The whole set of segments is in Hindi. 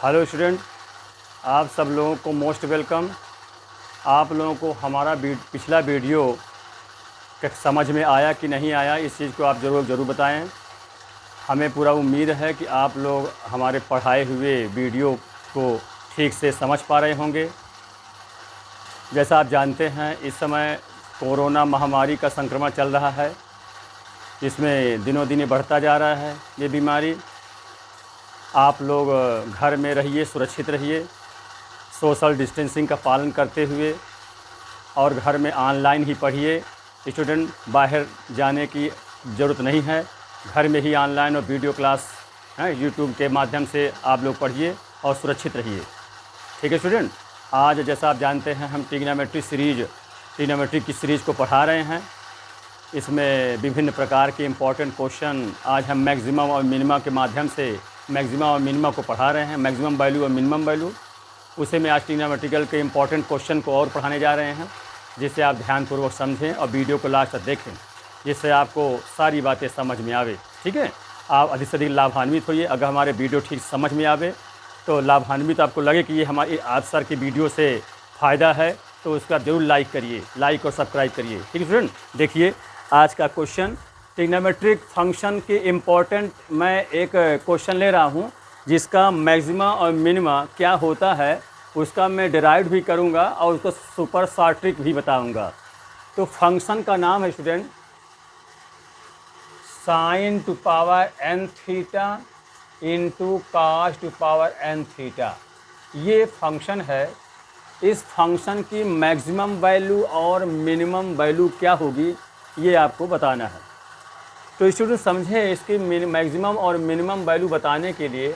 हेलो स्टूडेंट, आप सब लोगों को मोस्ट वेलकम। आप लोगों को हमारा पिछला वीडियो समझ में आया कि नहीं आया, इस चीज़ को आप ज़रूर बताएं। हमें पूरा उम्मीद है कि आप लोग हमारे पढ़ाए हुए वीडियो को ठीक से समझ पा रहे होंगे। जैसा आप जानते हैं, इस समय कोरोना महामारी का संक्रमण चल रहा है। इसमें दिनों दिन बढ़ता जा रहा है ये बीमारी। आप लोग घर में रहिए, सुरक्षित रहिए, सोशल डिस्टेंसिंग का पालन करते हुए, और घर में ऑनलाइन ही पढ़िए। स्टूडेंट, बाहर जाने की ज़रूरत नहीं है, घर में ही ऑनलाइन और वीडियो क्लास है यूट्यूब के माध्यम से आप लोग पढ़िए और सुरक्षित रहिए। ठीक है स्टूडेंट, आज जैसा आप जानते हैं हम ट्रिग्नोमेट्री की सीरीज़ को पढ़ा रहे हैं। इसमें विभिन्न प्रकार के इम्पोर्टेंट क्वेश्चन आज हम मैक्सिमम और मिनिमम के माध्यम से मैक्सिमम और मिनिमम को पढ़ा रहे हैं, मैक्सिमम वैल्यू और मिनिमम वैल्यू। उसे में आज ट्रिग्नोमेट्रिकल के इम्पोर्टेंट क्वेश्चन को और पढ़ाने जा रहे हैं, जिससे आप ध्यानपूर्वक समझें और वीडियो को लास्ट तक देखें, जिससे आपको सारी बातें समझ में आवे। ठीक है, आप अधिक से अधिक लाभान्वित होइए। अगर हमारे वीडियो ठीक समझ में आवे तो लाभान्वित आपको लगे कि ये हमारी आज सर की वीडियो से फ़ायदा है, तो उसका ज़रूर लाइक करिए, लाइक और सब्सक्राइब करिए। ठीक है स्टूडेंट, देखिए आज का क्वेश्चन ट्रिग्नोमेट्रिक फंक्शन के इम्पोर्टेंट मैं एक क्वेश्चन ले रहा हूँ, जिसका मैक्सिमा और मिनिमा क्या होता है उसका मैं डिराइव भी करूँगा और उसको सुपर शॉर्ट ट्रिक भी बताऊँगा। तो फंक्शन का नाम है student sine to power n theta into cos to power n theta. ये फंक्शन है। इस फंक्शन की मैक्सिमम वैल्यू और मिनिमम वैल्यू क्या होगी ये आपको बताना है। तो स्टूडेंट समझें, इसकी मैक्सिमम और मिनिमम वैल्यू बताने के लिए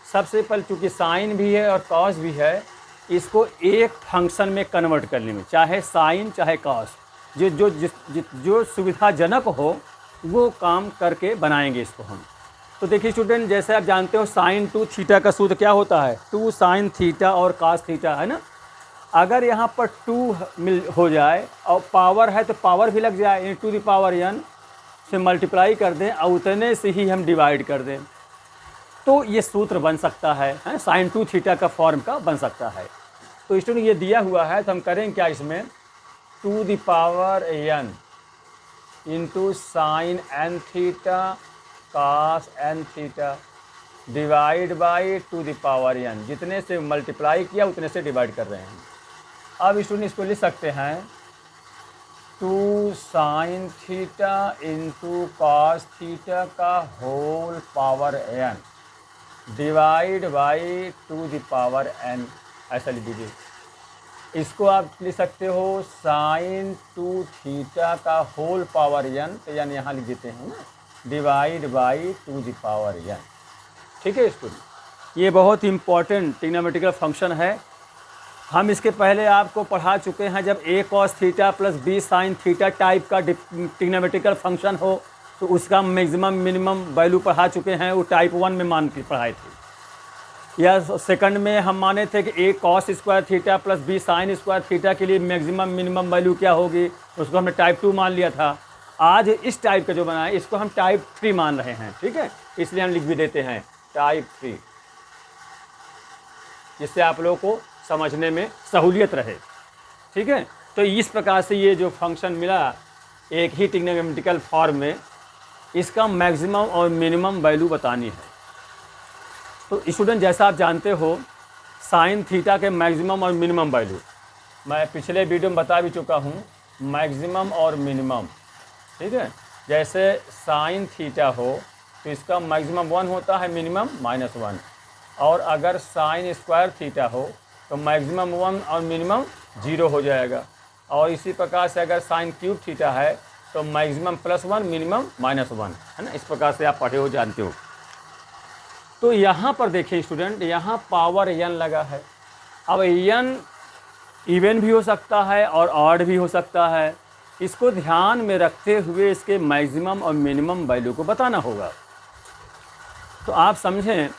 सबसे पहले, चूँकि साइन भी है और कॉस भी है, इसको एक फंक्शन में कन्वर्ट करने में, चाहे साइन चाहे कॉस, जो सुविधाजनक हो वो काम करके बनाएंगे इसको हम। तो देखिए स्टूडेंट, जैसे आप जानते हो साइन 2 थीटा का सूत्र क्या होता है, 2 साइन थीटा और कॉस थीटा, है ना। अगर यहाँ पर 2 हो जाए और पावर है तो पावर भी लग जाए, टू द पावर n से मल्टीप्लाई कर दें और उतने से ही हम डिवाइड कर दें, तो ये सूत्र बन सकता है साइन 2 थीटा का फॉर्म का बन सकता है। तो स्टूडेंट ये दिया हुआ है, तो हम करें क्या, इसमें two the power n into sine n theta cos n theta divide by two the power n, जितने से मल्टीप्लाई किया उतने से डिवाइड कर रहे हैं। अब स्टूडेंट इसको लिख सकते हैं 2 sine theta into cos theta का whole power n divide by two the power n, ऐसा लिख दीजिए। इसको आप लिख सकते हो साइन 2 थीटा का होल पावर n, तो यानी यहाँ लिख देते हैं ना, divide by two the power n। ठीक है स्टूडेंट, ये बहुत इंपॉर्टेंट ट्रिग्नोमेट्रिकल फंक्शन है। हम इसके पहले आपको पढ़ा चुके हैं, जब a cos theta plus b sine theta type का ट्रिग्नोमेट्रिकल फंक्शन हो तो उसका मैक्सिमम मिनिमम वैल्यू पढ़ा चुके हैं, वो टाइप 1 में मान के पढ़ाए थे। या सेकंड में हम माने थे कि a cos square theta plus b sign square theta के लिए मैक्सिमम मिनिमम वैल्यू क्या होगी, उसको हमने टाइप 2 मान लिया था। आज इस टाइप का जो बना है इसको हम टाइप 3 मान रहे हैं। ठीक है, इसलिए हम लिख भी देते हैं टाइप 3, जिससे आप लोगों को समझने में सहूलियत रहे। ठीक है, तो इस प्रकार से ये जो फंक्शन मिला एक ही ट्रिग्नोमेट्रिकल फॉर्म में, इसका मैक्सिमम और मिनिमम वैल्यू बतानी है। तो स्टूडेंट जैसा आप जानते हो, साइन थीटा के मैक्सिमम और मिनिमम वैल्यू मैं पिछले वीडियो में बता भी चुका हूँ, मैक्सिमम और मिनिमम। ठीक है, जैसे साइन थीटा हो तो इसका मैक्सिमम 1 होता है, मिनिमम -1, और अगर साइन स्क्वायर थीटा हो तो मैक्सिमम 1 और मिनिमम 0 हो जाएगा। और इसी प्रकार से अगर साइन क्यूब थीटा है तो मैक्सिमम +1 मिनिमम -1, है ना। इस प्रकार से आप पढ़े हो, जानते हो। तो यहाँ पर देखिए स्टूडेंट, यहाँ पावर n लगा है। अब n इवन भी हो सकता है और ऑड भी हो सकता है। इसको ध्यान में रखते हुए इसके मैक्सिमम और मिनिमम वैल्यू को बताना होगा। तो आप समझें,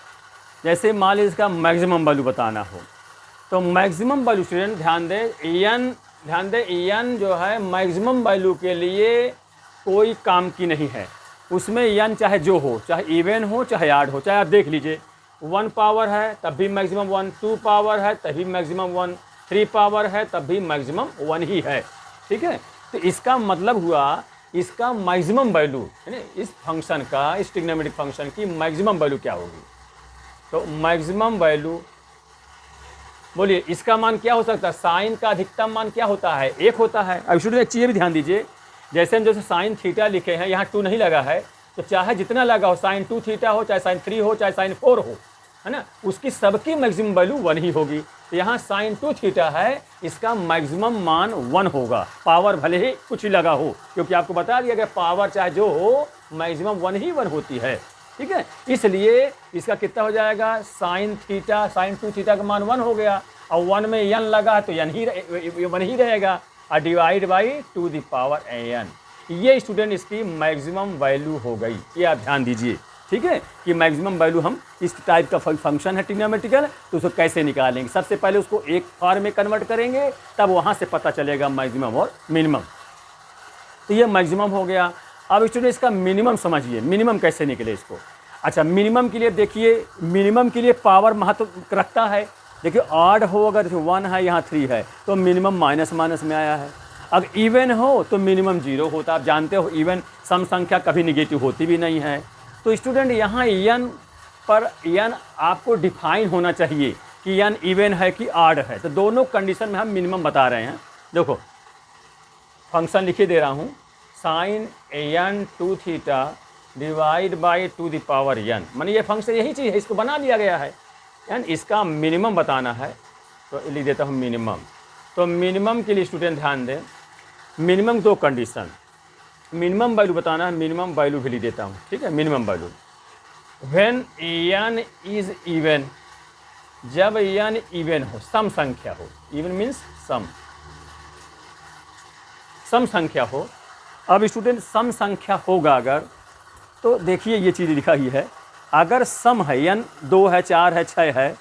जैसे मान लीजिए इसका मैक्सिमम वैल्यू बताना हो तो मैक्सिमम वैल्यू स्टूडेंट ध्यान दें n जो है मैक्सिमम वैल्यू के लिए कोई काम की नहीं है। उसमें n चाहे जो हो, चाहे इवन हो चाहे ऑड हो, चाहे आप देख लीजिए 1 पावर है तब भी मैक्सिमम 1, 2 पावर है तभी मैक्सिमम 1, 3 पावर है तब भी मैक्सिमम 1 ही है। ठीक है, तो इसका मतलब हुआ इसका मैक्सिमम वैल्यू यानी इस फंक्शन का, इस ट्रिग्नोमेट्रिक फंक्शन की मैक्सिमम वैल्यू क्या होगी। तो मैक्सिमम वैल्यू बोलिए इसका मान क्या हो सकता है, साइन का अधिकतम मान क्या होता है, 1 होता है। अब स्टूडेंट एक चीज़ भी ध्यान दीजिए, जैसे हम जैसे साइन थीटा लिखे हैं, यहाँ 2 नहीं लगा है, तो चाहे जितना लगा हो, साइन 2 थीटा हो, चाहे साइन 3 हो, चाहे साइन 4 हो, है ना, उसकी सबकी मैक्सिमम वैल्यू 1 ही होगी। तो यहाँ साइन 2 थीटा है, इसका मैक्सिमम मान 1 होगा, पावर भले ही कुछ ही लगा हो, क्योंकि आपको बता दिया गया पावर चाहे जो हो मैक्सिमम 1 ही 1 होती है। ठीक है, इसलिए इसका कितना हो जाएगा, साइन थीटा, साइन 2 थीटा का मान 1 हो गया, और 1 में n लगा तो n ही 1 ही रहेगा, और divide by 2 the power n। ये स्टूडेंट इसकी मैक्सिमम वैल्यू हो गई, ये आप ध्यान दीजिए। ठीक है, कि मैक्सिमम वैल्यू हम इस टाइप का फंक्शन है ट्रिग्नोमेट्रिकल, तो उसको कैसे निकालेंगे, सबसे पहले उसको एक फॉर्म में कन्वर्ट करेंगे, तब वहाँ से पता चलेगा मैक्सिमम और मिनिमम। तो ये मैक्सिमम हो गया। अब स्टूडेंट इसका मिनिमम समझिए, मिनिमम कैसे निकले इसको। अच्छा, मिनिमम के लिए देखिए, मिनिमम के लिए पावर महत्व रखता है। देखिए ऑड हो, अगर 1 है यहाँ 3 है तो मिनिमम माइनस माइनस में आया है। अगर इवन हो तो मिनिमम 0 होता। आप जानते हो इवन सम संख्या कभी निगेटिव होती भी नहीं है। तो स्टूडेंट यहाँ n पर n आपको डिफाइन होना चाहिए कि n इवन है कि ऑड है। तो दोनों कंडीशन में हम मिनिमम बता रहे हैं। देखो फंक्शन लिखे दे रहा हूँ, sine n 2 theta divide by 2 the power n, माने ये फंक्शन यही चीज़ है, इसको बना लिया गया है। यानी इसका मिनिमम बताना है तो लिख देता हूँ मिनिमम। तो मिनिमम के लिए स्टूडेंट ध्यान दें, मिनिमम 2 कंडीशन, मिनिमम वैल्यू बताना है, मिनिमम वैल्यू भी लिख देता हूँ। ठीक है, minimum value when n is even, जब n इवन हो, सम संख्या हो, इवन मीन्स सम संख्या हो। अब स्टूडेंट सम संख्या होगा अगर, तो देखिए ये चीज़ लिखा ही है, अगर सम है n 2 है, 4 है, 6 है,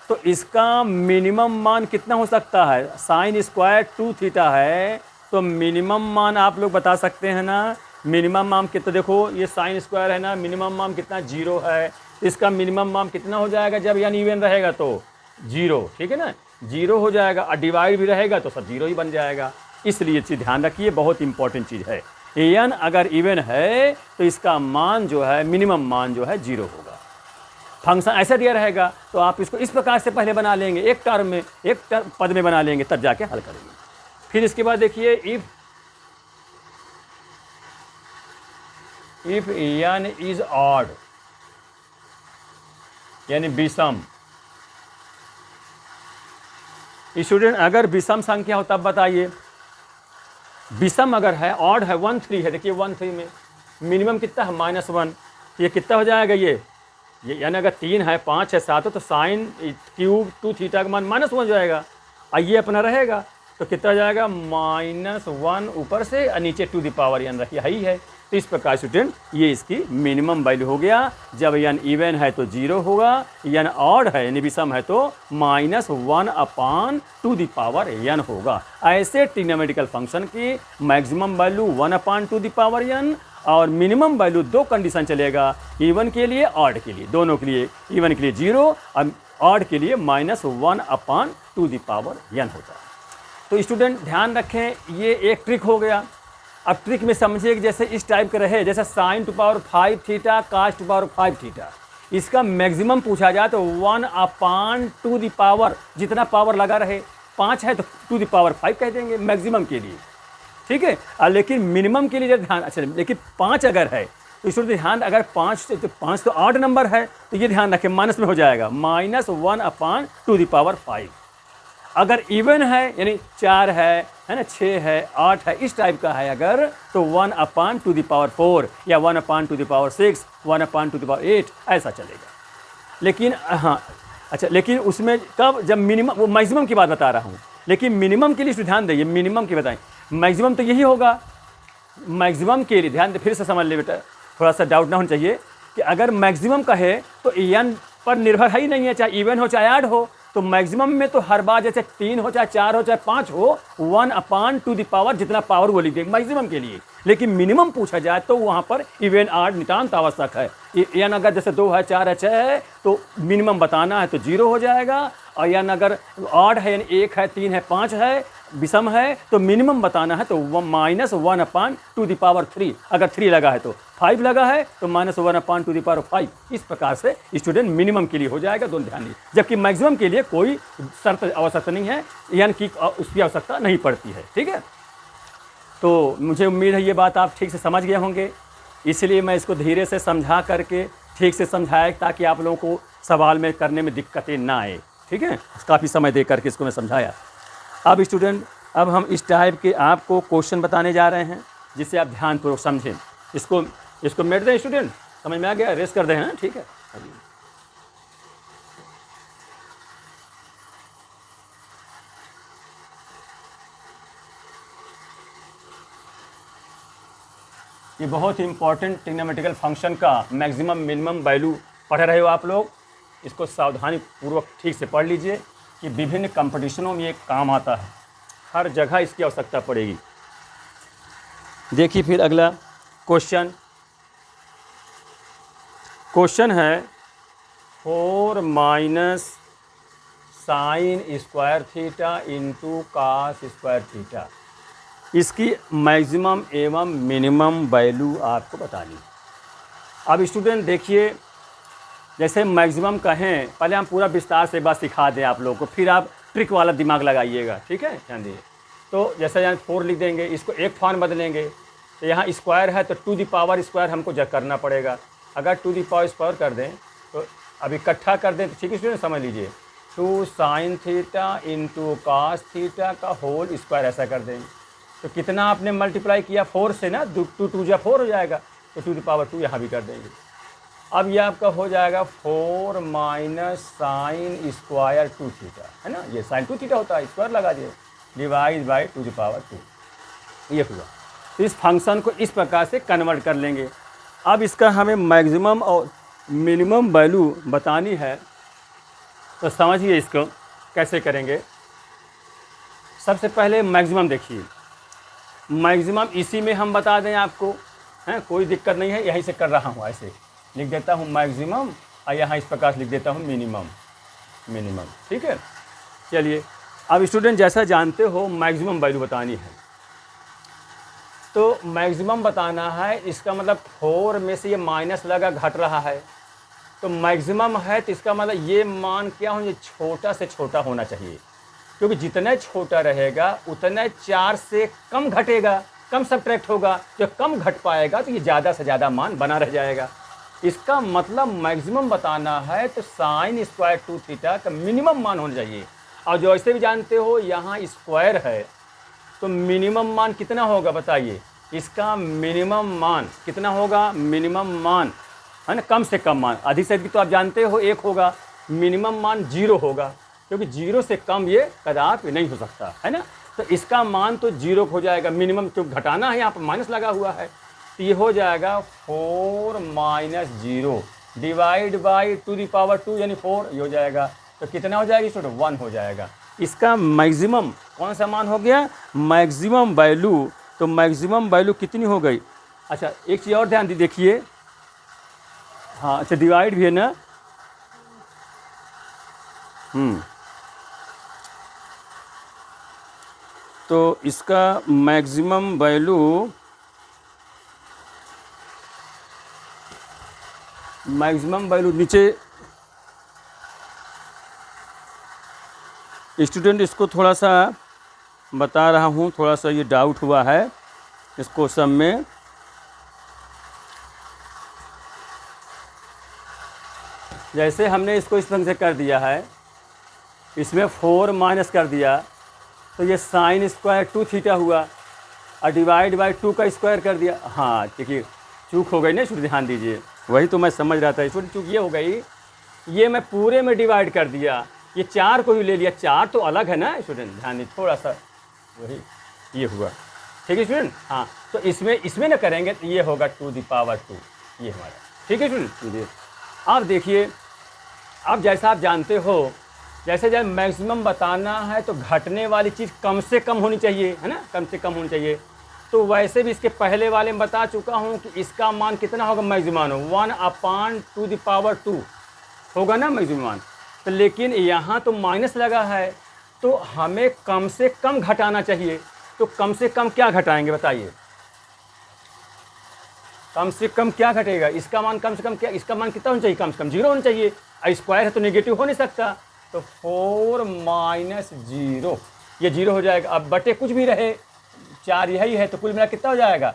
तो इसका मिनिमम मान कितना हो सकता है, साइन स्क्वायर 2 थीटा है, तो मिनिमम मान आप लोग बता सकते हैं ना, मिनिमम मान कितना, देखो ये साइन स्क्वायर है ना, मिनिमम मान कितना 0 है, इसका मिनिमम मान कितना हो जाएगा, जब n इवन रहेगा तो 0, ठीक है ना, 0 हो जाएगा, और डिवाइड भी रहेगा तो सब 0 ही बन जाएगा। इसलिए चीज़ ध्यान रखिए, बहुत इंपॉर्टेंट चीज़ है। n अगर इवन है तो इसका मान जो है, मिनिमम मान जो है 0 होगा। फंक्शन ऐसा दिया रहेगा तो आप इसको इस प्रकार से पहले बना लेंगे, एक टर्म में, एक पद में बना लेंगे, तब जाके हल करेंगे। फिर इसके बाद देखिए इफ n इज ऑड, यानी विषम। स्टूडेंट अगर विषम संख्या हो तब बताइए, विषम अगर है, ऑड है, 1 3 है, देखिए 1 3 में मिनिमम कितना है, -1, ये कितना हो जाएगा, ये यानी अगर 3 है, 5 है, 7 है, तो साइन क्यूब 2 थीटा का मान -1 हो जाएगा, और ये अपना रहेगा तो कितना हो जाएगा, -1 ऊपर से, और नीचे 2 द पावर n रखिए, है ही है। तो इस प्रकार स्टूडेंट ये इसकी मिनिमम वैल्यू हो गया। जब n इवन है तो 0 होगा, n ऑड है यानी विषम है तो -1/2 द पावर n होगा। ऐसे ट्रिग्नोमेट्रिकल फंक्शन की maximum value 1/2 the power n, और मिनिमम वैल्यू 2 कंडीशन चलेगा, इवन के लिए, ऑड के लिए, दोनों के लिए, इवन के लिए 0 और ऑड के लिए -1/2 द पावर n होता है। तो स्टूडेंट ध्यान रखें, ये एक ट्रिक हो गया। अब ट्रिक में समझिए कि जैसे इस टाइप का रहे, जैसे sine to power 5 theta, cos to power 5 theta, इसका मैक्सिमम पूछा जाए तो 1/2 द पावर, जितना पावर लगा रहे, 5 है तो 2 द पावर 5 कह देंगे मैक्सिमम के लिए, ठीक है। लेकिन मिनिमम के लिए जब ध्यान, अच्छा लेकिन 5 अगर है तो इसको ध्यान, अगर 5 तो ऑड नंबर है तो ये ध्यान रखें माइनस में हो जाएगा, -1/2 द पावर 5। अगर इवन है यानी 4 है ना, 6 है, 8 है, इस टाइप का है अगर, तो 1/2 द पावर 4 या 1/2 द पावर 6, 1/2 द पावर 8 ऐसा चलेगा। लेकिन हाँ अच्छा, लेकिन उसमें कब, जब मिनिमम, वो मैक्सिमम की बात बता रहा हूँ, लेकिन मिनिमम के लिए ध्यान देंगे, मिनिमम की बताएं, मैक्सिमम तो यही होगा। मैक्सिमम के लिए ध्यान दे, फिर से समझ ले बेटा, थोड़ा सा डाउट ना होना चाहिए कि अगर मैक्सिमम कहे तो n पर निर्भर है ही नहीं है, चाहे इवन हो चाहे ऑड हो। तो मैक्सिमम में तो हर बार जैसे 3 हो चाहे 4 हो चाहे 5 हो, 1/2 द पावर, जितना पावर वो लिख देंगे मैक्सिमम के लिए। लेकिन मिनिमम पूछा जाए तो वहाँ पर इवन ऑड नितांत आवश्यक है। या अगर जैसे 2 है 4 है 6 है तो मिनिमम बताना है तो 0 हो जाएगा, और या अगर ऑड है यानी 1 है 3 है 5 है विषम है तो मिनिमम बताना है तो -1/2⁵ अगर 3 लगा है तो 5 लगा है तो -1/2⁵ इस प्रकार से स्टूडेंट मिनिमम के लिए हो जाएगा, दोनों ध्यान दीजिए। जबकि मैक्सिमम के लिए कोई शर्त आवश्यकता नहीं है, यानी कि उसकी आवश्यकता नहीं पड़ती है। ठीक है, तो मुझे उम्मीद है ये बात आप ठीक से समझ गए होंगे, इसलिए मैं इसको धीरे से समझा करके ठीक से समझाया ताकि आप लोगों को सवाल में करने में दिक्कतें ना आए। ठीक है, काफ़ी समय दे करके इसको मैं समझाया। अब स्टूडेंट, अब हम इस टाइप के आपको क्वेश्चन बताने जा रहे हैं जिससे आप ध्यानपूर्वक समझें। इसको मिट दें स्टूडेंट, समझ में आ गया? रेस्ट कर दें, हैं? ठीक है। ये बहुत ही इंपॉर्टेंट ट्रिग्नोमेट्रिकल फंक्शन का मैक्सिमम मिनिमम वैल्यू पढ़ रहे हो आप लोग, इसको सावधानी पूर्वक ठीक से पढ़ लीजिए कि विभिन्न कंपटीशनों में ये काम आता है, हर जगह इसकी आवश्यकता पड़ेगी। देखिए फिर अगला क्वेश्चन है 4 - sin² theta into cos² theta. इसकी मैक्सिमम एवं मिनिमम वैल्यू आपको बतानी। अब स्टूडेंट देखिए, जैसे मैक्सिमम कहें, पहले हम पूरा विस्तार से एक बार सिखा दें आप लोगों को, फिर आप ट्रिक वाला दिमाग लगाइएगा। ठीक है, ध्यान दीजिए। तो जैसे यहाँ 4 लिख देंगे, इसको एक फॉर्म बदलेंगे, तो यहाँ स्क्वायर है तो टू द पावर स्क्वायर हमको जग करना पड़ेगा। अगर टू द पावर स्क्वायर कर दें तो अब इकट्ठा कर दें तो ठीक है स्टूडेंट, समझ लीजिए 2 sin theta into cos theta का होल स्क्वायर, ऐसा कर देंगे। तो कितना आपने मल्टीप्लाई किया 4 से ना, 2 2 जा 4 हो जाएगा, तो टू द पावर 2 यहाँ भी कर देंगे। अब ये आपका हो जाएगा 4 - sin² 2 थीटा, है ना, ये sin 2 थीटा होता है, स्क्वायर लगा दिए, divide by two the power 2, ये हुआ। तो इस फंक्शन को इस प्रकार से कन्वर्ट कर लेंगे। अब इसका हमें मैक्सिमम और मिनिमम वैल्यू बतानी है, तो समझिए इसको कैसे करेंगे। सबसे पहले मैक्सिमम देखिए, मैक्सिमम इसी में हम बता दें आपको, हैं, कोई दिक्कत नहीं है, यहीं से कर रहा हूँ, ऐसे लिख देता हूँ मैक्सिमम और यहाँ इस प्रकार से लिख देता हूँ मिनिमम। ठीक है, चलिए। अब स्टूडेंट जैसा जानते हो मैक्सिमम वैल्यू बतानी है, तो मैक्सिमम बताना है, इसका मतलब 4 में से ये माइनस लगा, घट रहा है, तो मैक्सिमम है तो इसका मतलब ये मान क्या हो, ये छोटा से छोटा होना चाहिए, क्योंकि जितना छोटा रहेगा उतना 4 से कम घटेगा, कम सब्ट्रैक्ट होगा, जो कम घट पाएगा तो ये ज़्यादा से ज़्यादा मान बना रह जाएगा। इसका मतलब मैक्सिमम बताना है तो sin² 2 थीटा का मिनिमम मान होना चाहिए। और जो ऐसे भी जानते हो यहाँ स्क्वायर है तो मिनिमम मान कितना होगा बताइए, इसका मिनिमम मान कितना होगा, मिनिमम मान है ना, कम से कम मान, अधिक से अधिक तो आप जानते हो 1 होगा, मिनिमम मान 0 होगा, क्योंकि 0 से कम ये कदापि नहीं हो सकता, है ना। तो इसका मान तो 0 हो जाएगा, मिनिमम तो घटाना है, यहाँ पर माइनस लगा हुआ है, तो ये हो जाएगा 4 - 0 divide by two the power 2 यानी 4, ये हो जाएगा। तो कितना हो जाएगा स्टूडेंट, 1 हो जाएगा। इसका मैक्सिमम कौन सा मान हो गया, मैक्सिमम वैल्यू। तो मैक्सिमम वैल्यू कितनी हो गई, अच्छा एक चीज़ और ध्यान दी, देखिए, हाँ अच्छा डिवाइड भी है ना, तो इसका मैक्सिमम वैल्यू नीचे, स्टूडेंट इसको थोड़ा सा बता रहा हूँ, थोड़ा सा ये डाउट हुआ है इस क्वेश्चन में। जैसे हमने इसको इस ढंग से कर दिया है, इसमें 4 माइनस कर दिया तो ये sin² 2 थीटा हुआ, और डिवाइड बाई 2 का स्क्वायर कर दिया। हाँ देखिए चूक हो गई ना स्टूडेंट, ध्यान दीजिए, वही तो मैं समझ रहा था स्टूडेंट, चूक ये हो गई, ये मैं पूरे में डिवाइड कर दिया, ये 4 को भी ले लिया, 4 तो अलग है ना स्टूडेंट, ध्यान दीजिए थोड़ा सा, वही ये हुआ, ठीक है स्टूडेंट। हाँ तो इसमें ना करेंगे तो ये होगा टू द पावर 2, ये हमारा, ठीक है स्टूडेंट। अब देखिए, अब जैसा आप जानते हो, जैसे जब मैक्सिमम बताना है तो घटने वाली चीज़ कम से कम होनी चाहिए, है ना, कम से कम होनी चाहिए। तो वैसे भी इसके पहले वाले में बता चुका हूँ कि इसका मान कितना होगा मैक्सिमम 1/2 होगा ना मैक्सिमम। तो लेकिन यहाँ तो माइनस लगा है, तो हमें कम से कम घटाना चाहिए। तो कम से कम क्या घटाएंगे बताइए, कम से कम क्या घटेगा? इसका मान कम से कम क्या, इसका मान कितना होना चाहिए? कम से कम 0 होना चाहिए। स्क्वायर है तो नेगेटिव हो नहीं सकता, तो 4 - 0 ये 0 हो जाएगा। अब बटे कुछ भी रहे 4 यही है, तो कुल मिला कितना हो जाएगा?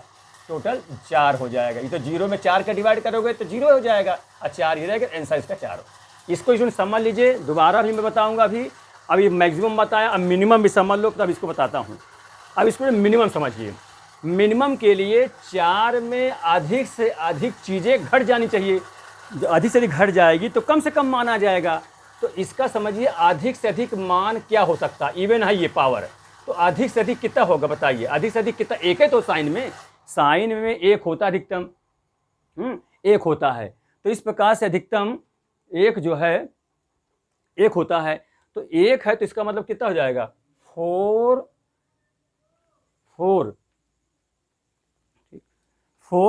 टोटल 4 हो जाएगा। ये तो 0 में 4 का डिवाइड करोगे तो 0 हो जाएगा, और 4 ही रहेगा, आंसर इसका 4 हो। इसको इसमें समझ लीजिए, दोबारा भी मैं बताऊंगा। अभी मैक्सिमम बताया, अब मिनिमम भी समझ लो, तब इसको बताता हूँ। अब इसको मिनिमम समझिए। मिनिमम के लिए 4 में अधिक से अधिक चीज़ें घट जानी चाहिए। जो अधिक से अधिक घट जाएगी तो कम से कम मान आ जाएगा। तो इसका समझिए अधिक से अधिक मान क्या हो सकता है? इवन है ये पावर, तो अधिक से अधिक कितना होगा बताइए? अधिक से अधिक कितना? एक है तो साइन में एक होता है अधिकतम, एक होता है। तो इस प्रकार से अधिकतम एक जो है एक होता है, तो एक है तो इसका मतलब कितना हो जाएगा? 4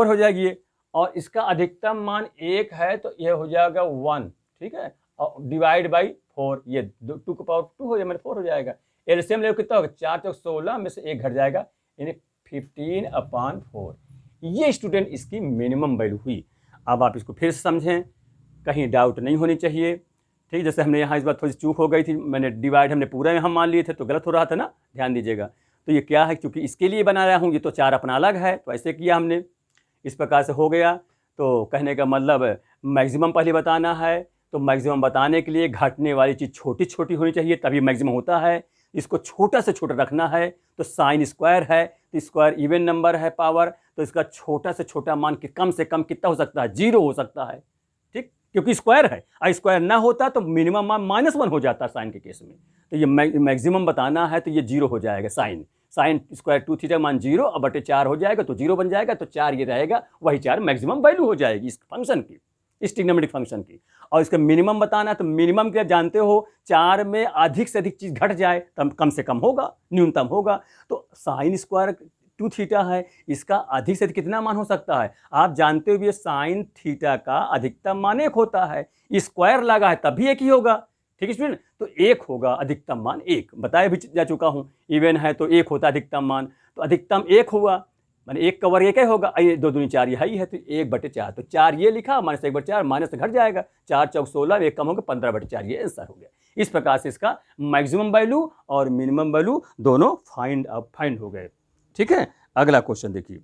हो जाएगी ये। और इसका अधिकतम मान 1 है तो यह हो जाएगा 1, ठीक है, और डिवाइड बाई 4, ये 2 की पावर 2 हो जाए, मैंने 4 हो जाएगा। एलसीएम लेवल कितना होगा? 4 × 16 में से 1 घट जाएगा, यानी 15/4। ये स्टूडेंट इसकी मिनिमम वैल्यू हुई। अब आप इसको फिर से समझें, कहीं डाउट नहीं होनी चाहिए, ठीक। जैसे हमने यहाँ इस बार थोड़ी चूक हो गई थी, मैंने डिवाइड हमने पूरा यहाँ मान लिए थे तो गलत हो रहा था ना, ध्यान दीजिएगा। तो ये क्या है, क्योंकि इसके लिए बना रहा हूँ, ये तो 4 अपना अलग है, तो ऐसे किया हमने, इस प्रकार से हो गया। तो कहने का मतलब मैक्सिमम पहले बताना है, तो मैक्सिमम बताने के लिए घटने वाली चीज़ छोटी छोटी होनी चाहिए, तभी मैक्सिमम होता है। इसको छोटा से छोटा रखना है, तो साइन स्क्वायर है, तो स्क्वायर इवन नंबर है पावर, तो इसका छोटा से छोटा मान कम से कम कितना हो सकता है? 0 हो सकता है, ठीक, क्योंकि स्क्वायर है। और स्क्वायर ना होता तो मिनिमम मान -1 हो जाता साइन के केस में। तो ये मैक्सिमम बताना है, तो ये 0 हो जाएगा। साइन स्क्वायर 2θ मान 0 और बटे 4 हो जाएगा, तो 0 बन जाएगा, तो 4 ये रहेगा, वही 4 मैक्सिमम वैल्यू हो जाएगी इस फंक्शन की, इस ट्रिग्नोमेट्रिक फंक्शन की। और इसका मिनिमम बताना है, तो मिनिमम क्या जानते हो? 4 में अधिक से अधिक चीज़ घट जाए तब कम से कम होगा, न्यूनतम होगा। तो साइन स्क्वायर 2θ है, इसका अधिक से अधिक कितना मान हो सकता है? आप जानते हो ये साइन थीटा का अधिकतम मान 1 होता है, स्क्वायर लगा है तब भी 1 ही होगा, ठीक है स्टूडेंट। तो 1 होगा अधिकतम मान 1, बताया भी जा चुका हूँ। इवन है तो 1 होता अधिकतम मान, तो अधिकतम 1 हुआ, मैंने 1 का वर्ग 1 ही होगा, 2 दूनी 4 यही है, तो 1/4, तो 4 ये लिखा, -1/4, माइनस घट जाएगा, 4 × 16, 1 कम होगा, 15/4, ये आंसर हो गया। इस प्रकार से इसका मैक्सिमम वैल्यू और मिनिमम वैल्यू दोनों फाइंड हो गए, ठीक है। अगला क्वेश्चन देखिए।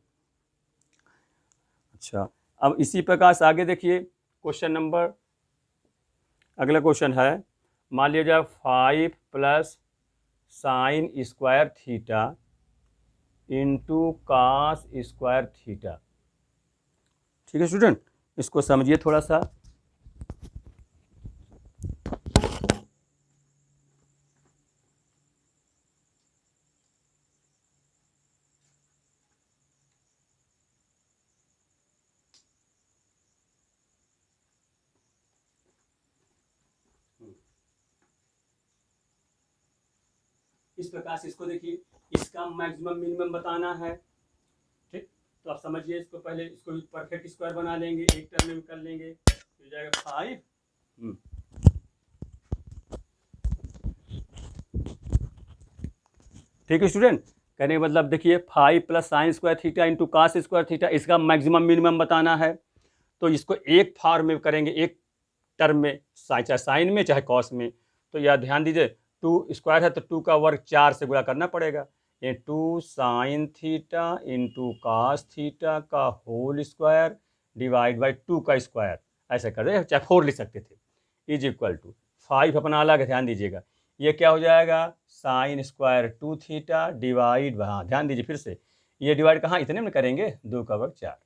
अच्छा, अब इसी प्रकार से आगे देखिए क्वेश्चन नंबर, अगला क्वेश्चन है, मान लिया जाए 5 + sine square theta into cos square theta, ठीक है स्टूडेंट। इसको समझिए थोड़ा सा। इस प्रकार से इसको देखिए, इसका मैक्सिमम मिनिमम बताना है, ठीक। तो आप समझिए इसको, पहले इसको परफेक्ट स्क्वायर बना लेंगे, एक टर्म में कर लेंगे, तो हो जाएगा 5। ठीक है स्टूडेंट, कहने का मतलब देखिए 5 + sine square theta into cos square theta, इसका मैक्सिमम मिनिमम बताना है। तो इसको एक फॉर्म में करेंगे, एक टर्म में, चाहे साइन में चाहे कॉस में। तो यह ध्यान दीजिए, 2 स्क्वायर है तो 2 का वर्ग 4 से गुणा करना पड़ेगा, ये 2 sine theta into cos theta का होल स्क्वायर डिवाइड बाई 2 का स्क्वायर, ऐसे कर दे, चाहे 4 लिख सकते थे, इज इक्वल टू 5 अपना अलग है, ध्यान दीजिएगा। ये क्या हो जाएगा? साइन स्क्वायर 2θ डिवाइड, हाँ ध्यान दीजिए फिर से, ये डिवाइड कहाँ, इतने में करेंगे, 2 का वर्ग 4,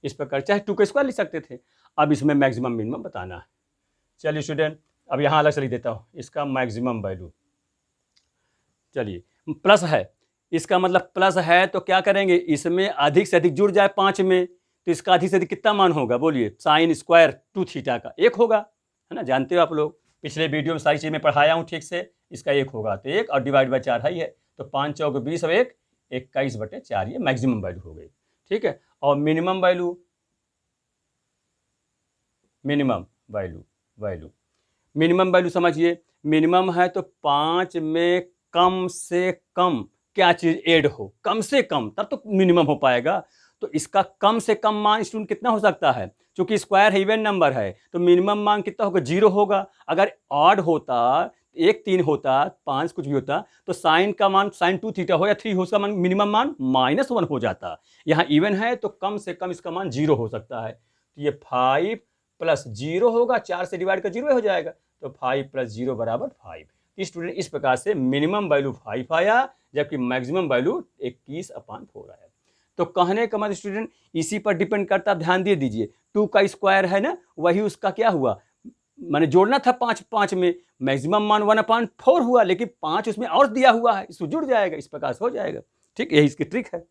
इस प्रकार, चाहे 2 का स्क्वायर लिख सकते थे। अब इसमें मैक्सिमम मिनिमम बताना है। चलिए स्टूडेंट, अब यहाँ अलग से लिख देता हूँ इसका मैक्सिमम वैल्यू। चलिए, प्लस है, इसका मतलब प्लस है तो क्या करेंगे, इसमें अधिक से अधिक जुड़ जाए 5 में, तो इसका अधिक से अधिक कितना मान होगा बोलिए? साइन स्क्वायर 2θ का 1 होगा, है ना, जानते हो आप लोग, पिछले वीडियो में सारी चीज़ में पढ़ाया हूँ ठीक से। इसका 1 होगा, तो 1 और डिवाइड बाई 4 है, तो 5 × 4 = 20 और 1 21/4 ये मैक्सिमम वैल्यू हो गई, ठीक है। और मिनिमम वैल्यू मिनिमम वैल्यू समझिए, मिनिमम है तो 5 में कम से कम क्या चीज़ ऐड हो, कम से कम, तब तो मिनिमम हो पाएगा। तो इसका कम से कम मान स्टूडेंट कितना हो सकता है, क्योंकि स्क्वायर है, इवन नंबर है, तो मिनिमम मान कितना होगा, 0 होगा। अगर ऑड होता, 1 3 होता, 5 कुछ भी होता, तो साइन का मान sin 2 थीटा हो या 3 हो, उसका मान मिनिमम मान -1 हो जाता। यहाँ इवन है तो कम से कम इसका मान 0 हो सकता है। तो ये 5 + 0 होगा, 4 से डिवाइड कर 0 हो जाएगा, तो 5 + 0 = 5। स्टूडेंट इस प्रकार से मिनिमम वैल्यू 5 आया, जबकि मैक्सिमम वैल्यू 21/4 आया। तो कहने का मतलब स्टूडेंट इसी पर डिपेंड करता, आप ध्यान दे दीजिए, 2 का स्क्वायर है ना, वही उसका क्या हुआ, मैंने जोड़ना था 5 5 में, मैक्सिमम मान 1/4 हुआ, लेकिन 5 उसमें और दिया हुआ है, इसको जुड़ जाएगा, इस प्रकार से हो जाएगा, ठीक, यही इसकी ट्रिक है,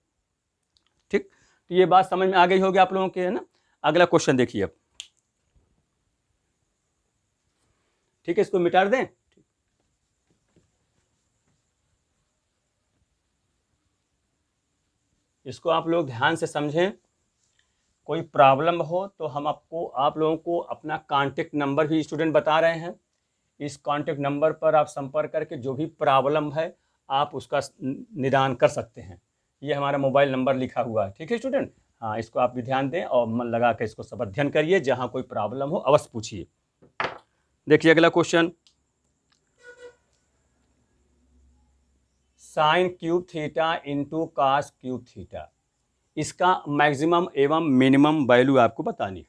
ठीक। तो ये बात समझ में आ गई होगी आप लोगों के, है ना। अगला क्वेश्चन देखिए अब, ठीक है, इसको मिटा दें। इसको आप लोग ध्यान से समझें, कोई प्रॉब्लम हो तो हम आप लोगों को अपना कांटेक्ट नंबर भी स्टूडेंट बता रहे हैं, इस कांटेक्ट नंबर पर आप संपर्क करके जो भी प्रॉब्लम है आप उसका निदान कर सकते हैं। ये हमारा मोबाइल नंबर लिखा हुआ है, ठीक है स्टूडेंट। हाँ, इसको आप भी ध्यान दें और मन लगा कर इसको सब अध्ययन करिए, जहाँ कोई प्रॉब्लम हो अवश्य पूछिए। देखिए अगला question, sin cube theta into cos cube theta, इसका मैक्सिमम एवं मिनिमम वैल्यू आपको बतानी है।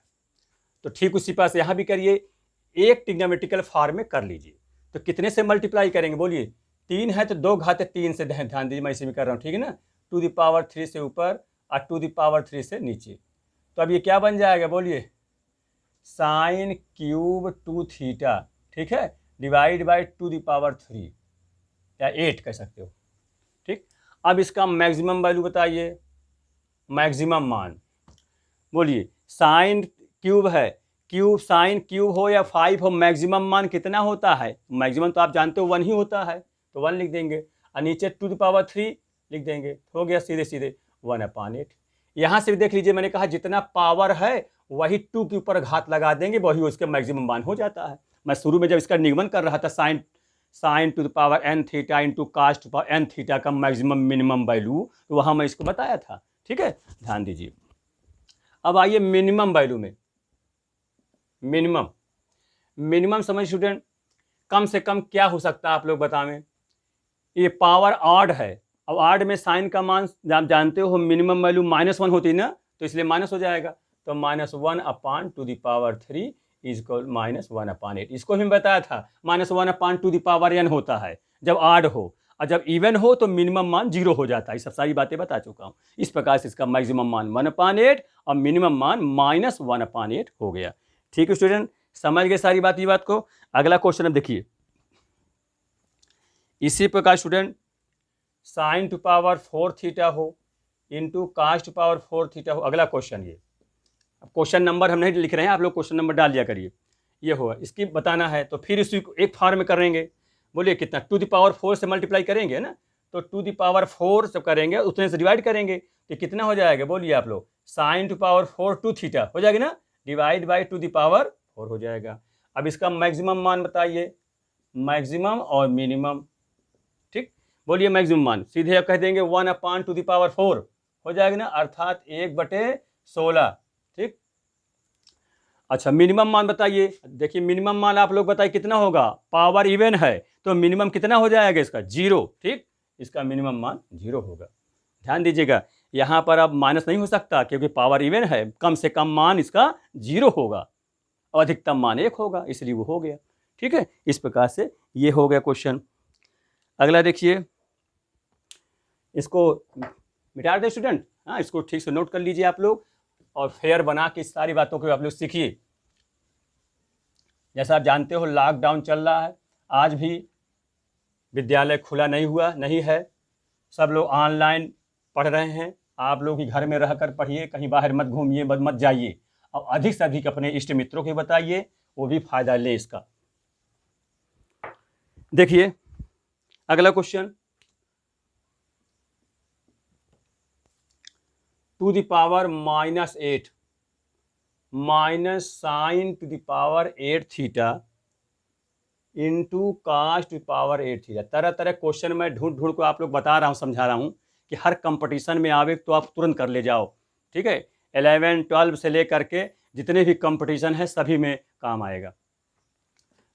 तो ठीक उसी पास यहाँ भी करिए, एक ट्रिग्नोमेट्रिकल फॉर्म में कर लीजिए। तो कितने से मल्टीप्लाई करेंगे बोलिए, 3 है तो 2 घात 3 से, ध्यान दीजिए मैं इसे भी कर रहा हूँ, ठीक है ना, 2⁻³ से ऊपर और 2⁻³ से नीचे। तो अब ये क्या बन जाएगा बोलिए, sin क्यूब 2 थीटा, ठीक है, डिवाइड बाई 2⁻³ या 8 कह सकते हो, ठीक। अब इसका मैक्सिमम वैल्यू बताइए, मैक्सिमम मान बोलिए, साइन क्यूब है, क्यूब साइन क्यूब हो या 5 हो, मैक्सिमम मान कितना होता है, मैक्सिमम तो आप जानते हो 1 ही होता है, तो 1 लिख देंगे, और नीचे 2⁻³ लिख देंगे, हो गया सीधे सीधे 1/8। यहाँ से भी देख लीजिए, मैंने कहा जितना पावर है वही 2 के ऊपर घात लगा देंगे, वही उसके मैक्सिमम मान हो जाता है। मैं शुरू में जब इसका निगमन कर रहा था, sine to the power n theta into cos to power n theta का मैक्सिमम मिनिमम वैल्यू, तो वहाँ मैं इसको बताया था, ठीक है, ध्यान दीजिए। अब आइए मिनिमम वैल्यू में, मिनिमम समझ स्टूडेंट, कम से कम क्या हो सकता है आप लोग बतावें, ये पावर ऑड है, अब ऑड में साइन का मान आप जानते हो मिनिमम वैल्यू -1 होती है ना, तो इसलिए माइनस हो जाएगा, तो -1/3 इज इक्वल -1/8। इसको भी बताया था, -1/2n होता है जब ऑड हो, और जब इवन हो तो मिनिमम मान 0 हो जाता है। सब सारी बातें बता चुका हूँ। इस प्रकार से इसका मैक्सिमम मान 1/8 और मिनिमम मान -1/8 हो गया। ठीक है स्टूडेंट, समझ गए सारी बात, ये बात को। अगला क्वेश्चन अब देखिए, इसी प्रकार स्टूडेंट sin टू पावर 4 थीटा हो इंटू कास टू पावर 4 थीटा हो। अगला क्वेश्चन, ये अब क्वेश्चन नंबर हम नहीं लिख रहे हैं, आप लोग क्वेश्चन नंबर डाल दिया करिए। ये हो इसकी बताना है, तो फिर इसी को एक फॉर्म में करेंगे। बोलिए कितना, 2⁻4 से मल्टीप्लाई करेंगे ना, तो 2⁻4 से करेंगे, उतने से डिवाइड करेंगे, तो कितना हो जाएगा बोलिए आप लोग, sin टू पावर 4 2 थीटा हो जाएगी ना, डिवाइड बाई 2⁻4 हो जाएगा। अब इसका मैक्सिमम मान बताइए, मैक्सिमम और मिनिमम, ठीक। बोलिए मैक्सिमम मान, सीधे आप कह देंगे 1/2⁴ हो जाएगा ना, अर्थात 1/16, ठीक। अच्छा मिनिमम मान बताइए, देखिए मिनिमम मान आप लोग बताइए कितना होगा, पावर इवन है तो मिनिमम कितना हो जाएगा इसका, 0, ठीक। इसका मिनिमम मान 0 होगा। ध्यान दीजिएगा, यहाँ पर अब माइनस नहीं हो सकता क्योंकि पावर इवन है, कम से कम मान इसका 0 होगा और अधिकतम मान 1 होगा, इसलिए वो हो गया। ठीक है, इस प्रकार से ये हो गया क्वेश्चन। अगला देखिए, इसको मिटा दें स्टूडेंट, हाँ इसको ठीक से नोट कर लीजिए आप लोग और फेयर बना के सारी बातों को आप लोग सीखिए। जैसा आप जानते हो लॉकडाउन चल रहा है, आज भी विद्यालय खुला नहीं है, सब लोग ऑनलाइन पढ़ रहे हैं। आप लोग ही घर में रहकर पढ़िए, कहीं बाहर मत घूमिए, मत जाइए, और अधिक से अधिक अपने इष्ट मित्रों को बताइए, वो भी फायदा ले इसका। देखिए अगला question, two the power -8 minus sine to the power 8 theta into cos to power 8 theta. तरह तरह क्वेश्चन मैं ढूंढ ढूंढ को आप लोग बता रहा हूँ, समझा रहा हूँ कि हर कंपटीशन में आवे तो आप तुरंत कर ले जाओ। ठीक है, 11 12 से लेकर के जितने भी कंपटीशन है सभी में काम आएगा।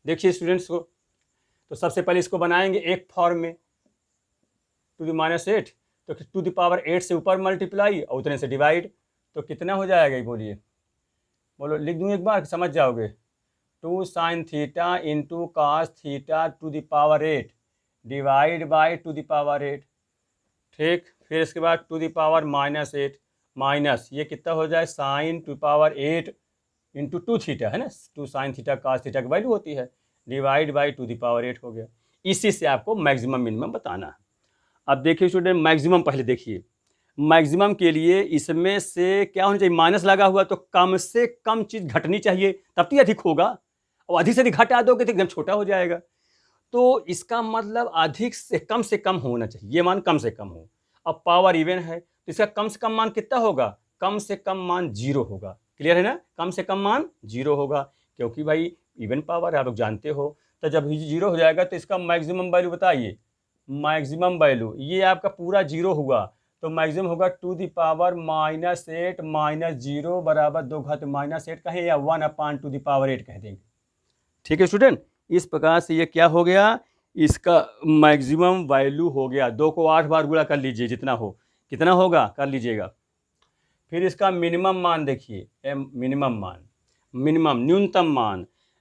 देखिए स्टूडेंट्स को, तो सबसे पहले इसको बनाएंगे एक फॉर्म में, टू द -8, तो टू द पावर 8 से ऊपर मल्टीप्लाई और उतने से डिवाइड, तो कितना हो जाएगा ये बोलिए, बोलो, लिख दूँ एक बार समझ जाओगे। 2 sine theta into cos theta to the power 8 divide by two the power 8। ठीक, फिर इसके बाद टू द पावर -8 माइनस ये कितना हो जाए sign to power 8 into 2 theta है ना, 2 साइन थीटा कास थीटा की वैल्यू होती है, divide by two the power 8 हो गया। इसी से आपको मैक्सिमम मिनिमम बताना है। अब देखिए स्टूडेंट, मैक्सिमम पहले देखिए, मैक्सिमम के लिए इसमें से क्या होना चाहिए, माइनस लगा हुआ, तो कम से कम चीज़ घटनी चाहिए तब तो अधिक होगा, और अधिक से अधिक घटा दोगे तो एकदम छोटा हो जाएगा। तो इसका मतलब अधिक से कम होना चाहिए, ये मान कम से कम हो। अब पावर इवन है तो इसका कम से कम मान कितना होगा, कम से कम मान 0 होगा। क्लियर है ना, कम से कम मान 0 होगा, क्योंकि भाई इवन पावर है, आप लोग जानते हो। तो जब 0 हो जाएगा तो इसका मैक्सिमम वैल्यू बताइए, मैक्सिमम वैल्यू ये आपका पूरा 0 हुआ, तो मैक्सिमम होगा टू द पावर -8 माइनस 0 बराबर 2 घात -8 कहें या 1/2 द पावर 8 कह देंगे। ठीक है स्टूडेंट, इस प्रकार से ये क्या हो गया, इसका मैक्सिमम वैल्यू हो गया। 2 को 8 बार गुणा कर लीजिए, जितना हो, कितना होगा कर लीजिएगा। फिर इसका मिनिमम मान देखिए, मिनिमम मान, मिनिमम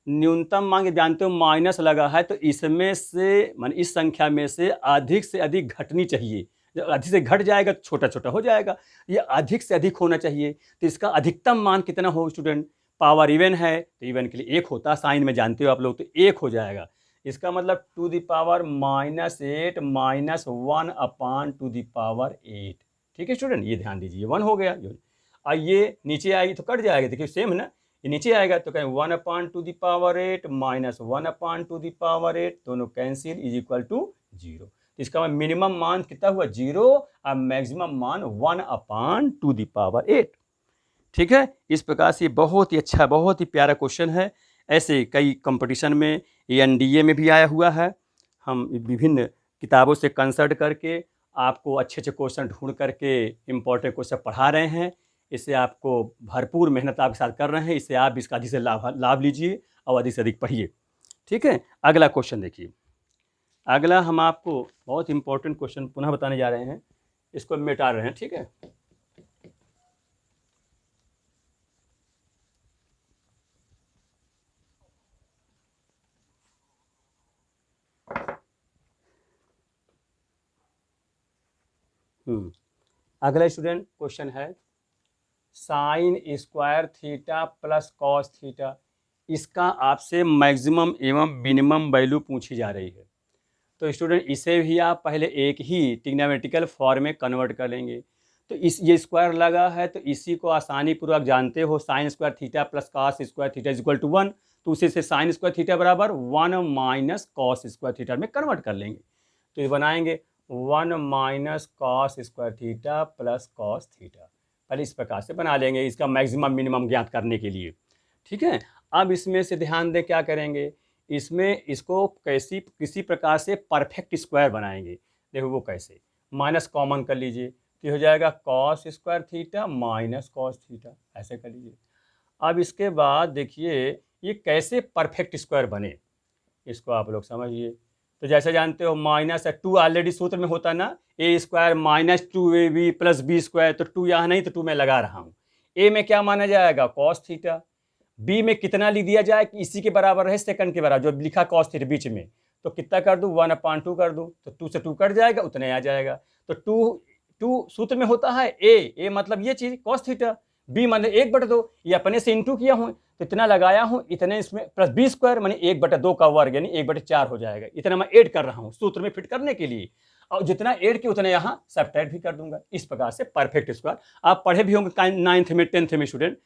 न्यूनतम मान के जानते हो माइनस लगा है, तो इसमें से मान इस संख्या में से अधिक घटनी चाहिए। जब अधिक से घट जाएगा तो छोटा छोटा हो जाएगा, ये अधिक से अधिक होना चाहिए। तो इसका अधिकतम मान कितना हो स्टूडेंट, पावर इवन है तो इवन के लिए 1 होता है, साइन में जानते हो आप लोग, तो 1 हो जाएगा। इसका मतलब two the power -8 minus 1/2 the power 8। ठीक है स्टूडेंट, ये ध्यान दीजिए, 1 हो गया। और ये नीचे आएगी तो कट जाएगा, देखिए सेम है ना, ये नीचे आएगा तो कहें 1/2 the power 8 minus 1/2 the power 8, दोनों कैंसिल इज इक्वल टू 0। इसका मिनिमम मान कितना हुआ 0 और मैक्सिमम मान 1/2 द पावर 8। ठीक है, इस प्रकार से बहुत ही अच्छा, बहुत ही प्यारा क्वेश्चन है। ऐसे कई कंपटीशन में, एनडीए में भी आया हुआ है। हम विभिन्न किताबों से कंसल्ट करके आपको अच्छे अच्छे क्वेश्चन ढूंढ करके इम्पोर्टेंट क्वेश्चन पढ़ा रहे हैं। इससे आपको भरपूर मेहनत आपके साथ कर रहे हैं, इससे आप इसका अधिक से लाभ लीजिए और अधिक से अधिक पढ़िए। ठीक है, अगला क्वेश्चन देखिए। अगला हम आपको बहुत इंपॉर्टेंट क्वेश्चन पुनः बताने जा रहे हैं, इसको मिटा रहे हैं। ठीक है, अगला स्टूडेंट क्वेश्चन है sign square theta plus cos theta. इसका आपसे मैक्सिमम एवं मिनिमम वैल्यू पूछी जा रही है। तो स्टूडेंट इसे भी आप पहले एक ही ट्रिग्नोमेट्रिकल फॉर्म में कन्वर्ट कर लेंगे। तो ये स्क्वायर लगा है तो इसी को आसानी पूर्वक जानते हो, sine square theta plus cos square theta is equal to 1, तो उसी से साइन स्क्वायर थीटा बराबर 1 माइनस कॉस स्क्वायर थीटा में कन्वर्ट कर लेंगे। तो ये बनाएंगे 1 minus cos square theta plus cos theta. पहले इस प्रकार से बना लेंगे इसका मैक्सिमम मिनिमम ज्ञात करने के लिए। ठीक है, अब इसमें से ध्यान दें क्या करेंगे, इसमें इसको किसी प्रकार से परफेक्ट स्क्वायर बनाएंगे। देखो वो कैसे, माइनस कॉमन कर लीजिए तो हो जाएगा cos square theta minus cos theta, ऐसे कर लीजिए। अब इसके बाद देखिए ये कैसे परफेक्ट स्क्वायर बने, इसको आप लोग समझिए। तो जैसे जानते हो माइनस 2 ऑलरेडी सूत्र में होता ना, A square minus 2ab plus B square, तो 2 यहाँ नहीं तो 2 मैं लगा रहा हूँ। ए में क्या माना जाएगा कॉस थीटा, बी में कितना लिख दिया जाए कि इसी के बराबर है, सेकंड के बराबर, जो लिखा कॉस थीटा बीच में, तो कितना कर दूँ 1/2 कर दूँ, तो 2 से 2 कट जाएगा, उतने आ जाएगा। तो 2 सूत्र में होता है ए मतलब ये चीज़ कॉस थीटा, बी मतलब 1/2, ये अपने से इंटू किया हूँ तो इतना लगाया हूँ, इतने इसमें प्लस बी स्क्वायर मानी 1/2 का वर्ग यानी 1/4 हो जाएगा। इतना मैं ऐड कर रहा हूँ सूत्र में फिट करने के लिए, और जितना ऐड किया उतना यहाँ सब्ट्रैक्ट भी कर दूंगा। इस प्रकार से परफेक्ट स्क्वायर आप पढ़े भी होंगे 9th में 10th में स्टूडेंट,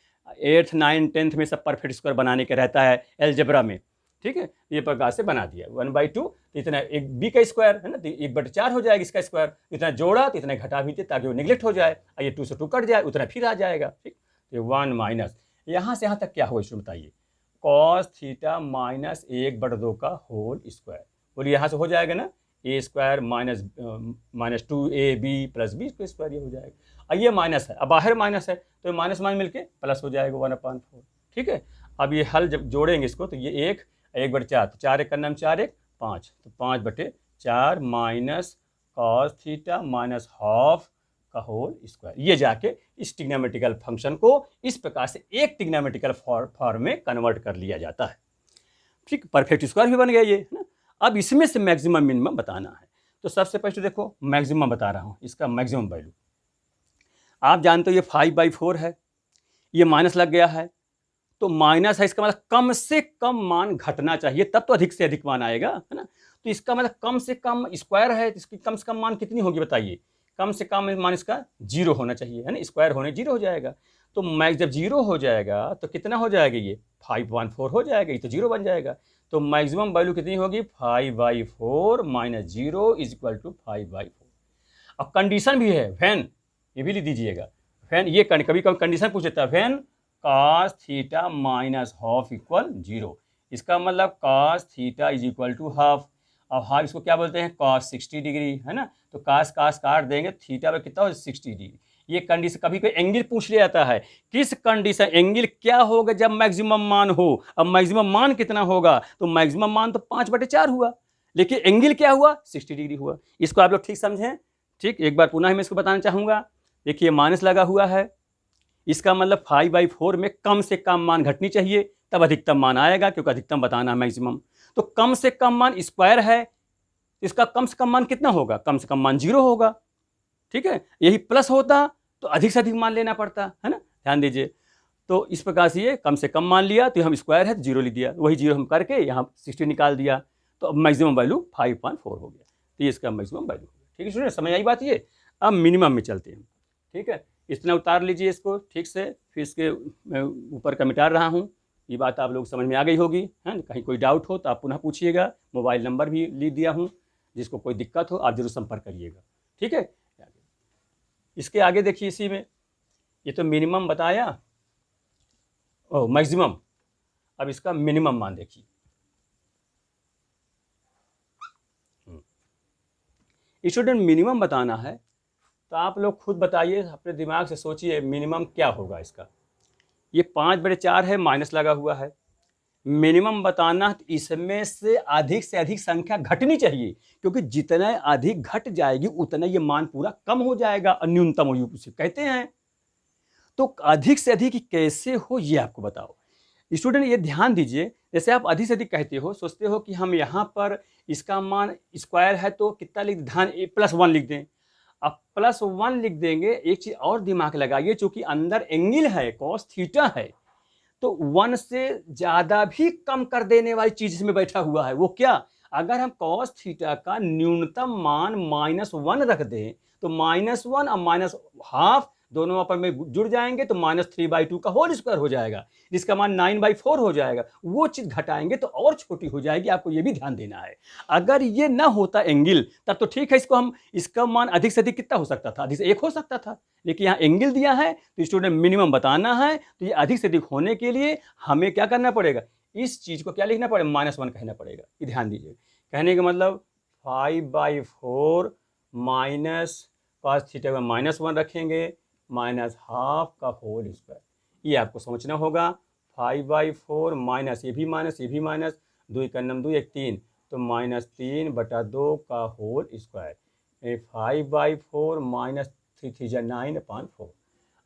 8th 9th 10th में सब परफेक्ट स्क्वायर बनाने के रहता है एलजेब्रा में। ठीक है, ये प्रकार से बना दिया 1/2 तो इतना एक बी का स्क्वायर है ना, तो 1/4 हो जाएगा इसका स्क्वायर, इतना जोड़ा तो इतना घटा भी दे ताकि वो निगलेक्ट हो जाए, ये 2 से 2 कट जाए, उतना फिर आ जाएगा। ठीक, तो 1 माइनस यहाँ से यहाँ तक क्या होगा इसमें बताइए, कॉस थीटा माइनस 1/2 का होल स्क्वायर। बोलिए यहाँ से हो जाएगा ना, A square minus 2ab plus B square, ये हो जाएगा। अब ये माइनस है, अब बाहर माइनस है तो माइनस मान मिलके प्लस हो जाएगा 1/4। ठीक है, अब ये हल जब जोड़ेंगे इसको तो ये 1/4 तो 4 1 का नाम 4 1 5 तो 5/4 minus cos theta minus half का होल स्क्वायर। ये जाके इस ट्रिग्नोमेट्रिकल फंक्शन को इस प्रकार से एक ट्रिग्नोमेट्रिकल फॉर्म में कन्वर्ट कर लिया जाता है। ठीक, परफेक्ट स्क्वायर भी बन गया ये, है ना। अब इसमें से मैक्सिमम मिनिमम बताना है, तो सबसे पहले तो देखो मैक्सिमम बता रहा हूँ, इसका मैक्सिमम वैल्यू आप जानते हो ये 5/4 है, ये माइनस लग गया है तो माइनस है, इसका मतलब कम से कम मान घटना चाहिए तब तो अधिक से अधिक मान आएगा, है ना। तो इसका मतलब कम से कम स्क्वायर है, इसकी कम से कम मान कितनी होगी बताइए, कम से कम मान इसका 0 होना चाहिए, है ना, स्क्वायर होने 0 हो जाएगा। तो मैक्स जब 0 हो जाएगा तो कितना हो जाएगा, ये 5/4 हो जाएगा, ये तो 0 बन जाएगा। तो मैक्सिमम वैल्यू कितनी होगी, 5/4 माइनस 0 इज इक्वल टू 5/4। अब कंडीशन भी है व्हेन, ये भी लिख दीजिएगा व्हेन, ये कभी कभी कंडीशन पूछ लेता है when cos theta minus half equal 0, इसका मतलब cos theta is equal to half. अब हाफ इसको क्या बोलते हैं, cos 60 डिग्री, है ना। तो cos काट देंगे, थीटा पर कितना हो 60 डिग्री। ये कंडीशन कभी कोई एंगल पूछ लिया जाता है, किस कंडीशन एंगल क्या होगा जब मैक्सिमम मान हो। अब मैक्सिमम मान कितना होगा, तो मैक्सिमम मान तो 5/4 हुआ, लेकिन एंगल क्या हुआ 60 डिग्री हुआ। इसको आप लोग ठीक समझें। ठीक, एक बार पुनः मैं इसको बताना चाहूँगा। देखिए माइनस लगा हुआ है, इसका मतलब 5/4 में कम से कम मान घटनी चाहिए तब अधिकतम मान आएगा, क्योंकि अधिकतम बताना है मैक्सिमम। तो कम से कम मान स्क्वायर है, इसका कम से कम मान कितना होगा, कम से कम मान 0 होगा। ठीक है, यही प्लस होता तो अधिक से अधिक मान लेना पड़ता, है ना, ध्यान दीजिए। तो इस प्रकार से ये कम से कम मान लिया तो हम स्क्वायर है तो 0 लिख दिया, वही 0 हम करके यहाँ 60 निकाल दिया, तो अब मैक्सिमम वैल्यू 5/4 हो गया। तो ये इसका मैक्सिमम वैल्यू हो गया। ठीक है स्टूडेंट, समझ आई बात ये। अब मिनिमम में चलते हैं। ठीक है, इतना उतार लीजिए इसको ठीक से, फिर इसके मैं ऊपर का मिटा रहा हूँ। ये बात आप लोग समझ में आ गई होगी, है। कहीं कोई डाउट हो तो आप पुनः पूछिएगा, मोबाइल नंबर भी लिख दिया हूँ, जिसको कोई दिक्कत हो आप जरूर संपर्क करिएगा। ठीक है, इसके आगे देखिए, इसी में ये तो मिनिमम बताया, ओ मैक्सिमम, अब इसका मिनिमम मान देखिए। स्टूडेंट मिनिमम बताना है तो आप लोग खुद बताइए, अपने दिमाग से सोचिए मिनिमम क्या होगा इसका। ये 5/4 है, माइनस लगा हुआ है, मिनिमम बताना तो इसमें से अधिक संख्या घटनी चाहिए, क्योंकि जितना अधिक घट जाएगी उतना ये मान पूरा कम हो जाएगा और न्यूनतम हो उसे कहते हैं। तो अधिक से अधिक कैसे हो ये आपको बताओ। स्टूडेंट ये ध्यान दीजिए, जैसे आप अधिक से अधिक कहते हो, सोचते हो कि हम यहाँ पर इसका मान स्क्वायर है तो कितना लिख, ध्यान +1 लिख दें। अब +1 लिख देंगे, एक चीज और दिमाग लगाइए, चूंकि अंदर एंगल है cos थीटा है, तो 1 से ज्यादा भी कम कर देने वाली चीज इसमें बैठा हुआ है। वो क्या, अगर हम cos थीटा का न्यूनतम मान -1 रख दें तो -1 और -12 दोनों आपस में जुड़ जाएंगे तो -3/2 का होल स्क्वायर हो जाएगा, जिसका मान 9/4 हो जाएगा। वो चीज घटाएंगे तो और छोटी हो जाएगी, आपको ये भी ध्यान देना है। अगर ये ना होता एंगल तब तो ठीक है, इसको हम, इसका मान अधिक से अधिक कितना हो सकता था, अधिक से 1 हो सकता था, लेकिन यहाँ एंगल दिया है तो स्टूडेंट मिनिमम बताना है, तो ये अधिक से अधिक होने के लिए हमें क्या करना पड़ेगा, इस चीज को क्या लिखना पड़ेगा, -1 कहना पड़ेगा। ये ध्यान दीजिए, कहने का मतलब 5/4 माइनस cos थीटा में -1 रखेंगे, -12 का होल स्क्वायर। ये आपको समझना होगा। 5/4 माइनस, ये भी माइनस, ये भी माइनस, 2 का नम 2 1 3, तो -3/2 का होल स्क्वायर। 5/4 माइनस 3 9/4।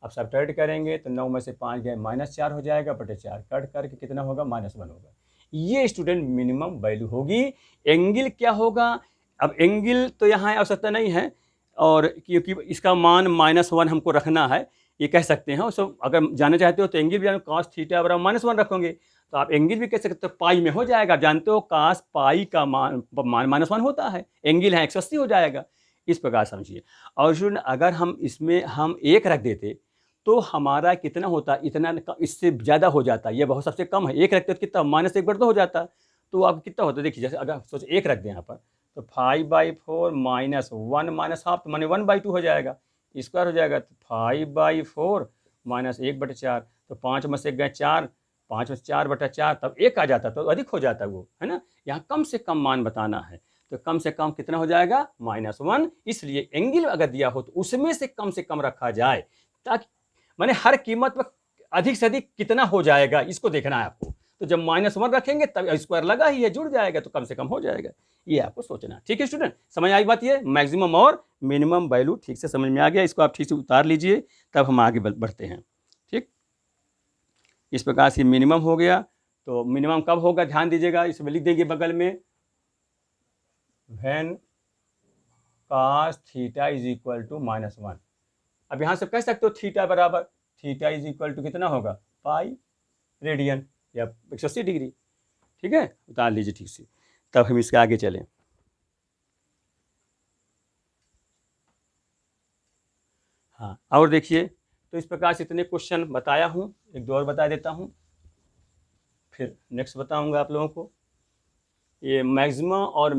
अब सब्ट्रैक्ट करेंगे तो 9 में से 5 गए, -4 हो जाएगा, बटे 4 कट करके कितना होगा, -1 होगा। ये स्टूडेंट मिनिमम वैल्यू होगी। एंगल क्या होगा, अब एंगल तो यहाँ आवश्यकता नहीं है, और क्योंकि इसका मान -1 हमको रखना है, ये कह सकते हैं। सो अगर जानना चाहते हो तो एंगल भी cos थीटा बराबर -1 रखोगे तो आप एंगल भी कह सकते हो, पाई में हो जाएगा। आप जानते हो cos पाई का मान -1 होता है, एंगल है 180 हो जाएगा। इस प्रकार समझिए। और स्टूडेंट अगर हम इसमें हम 1 रख देते तो हमारा कितना होता, इतना इससे ज़्यादा हो जाता, ये बहुत सबसे कम है। 1 रखते तो कितना, -1/2 हो जाता। तो अब कितना होता है देखिए, जैसे अगर सोच 1 रख दें यहाँ पर, तो 5/4 माइनस 1 माइनस हाफ, तो माने 1/2 हो जाएगा, स्क्वायर हो जाएगा। तो 5/4 माइनस 1/4, तो 5 में से गए 4, 5 में से 4/4, तब 1 आ जाता, तो अधिक हो जाता वो, है ना। यहाँ कम से कम मान बताना है, तो कम से कम कितना हो जाएगा, -1। इसलिए एंगल अगर दिया हो तो उसमें से कम रखा जाए, ताकि माने हर कीमत पर अधिक से अधिक कितना हो जाएगा, इसको देखना है आपको। तो जब -1 रखेंगे तब स्क्वायर लगा ही है, जुड़ जाएगा, तो कम से कम हो जाएगा। ये आपको सोचना है। ठीक है स्टूडेंट, समझ आई बात। ये मैक्सिमम और मिनिमम वैल्यू ठीक से समझ में आ गया, इसको आप ठीक से उतार लीजिए, तब हम आगे बढ़ते हैं। ठीक, इस प्रकार से मिनिमम हो गया। तो मिनिमम कब होगा, ध्यान दीजिएगा, इसमें लिख देंगे बगल में, when cos theta is equal to -1। अब यहाँ से कह सकते हो थीटा बराबर, थीटा इज इक्वल टू कितना होगा, पाई रेडियन या 180 डिग्री। ठीक है, उतार लीजिए ठीक से, तब हम इसके आगे चलें। हाँ, और देखिए, तो इस प्रकार से इतने क्वेश्चन बताया हूँ, एक दो और बता देता हूँ, फिर नेक्स्ट बताऊँगा आप लोगों को। ये मैक्सिमम और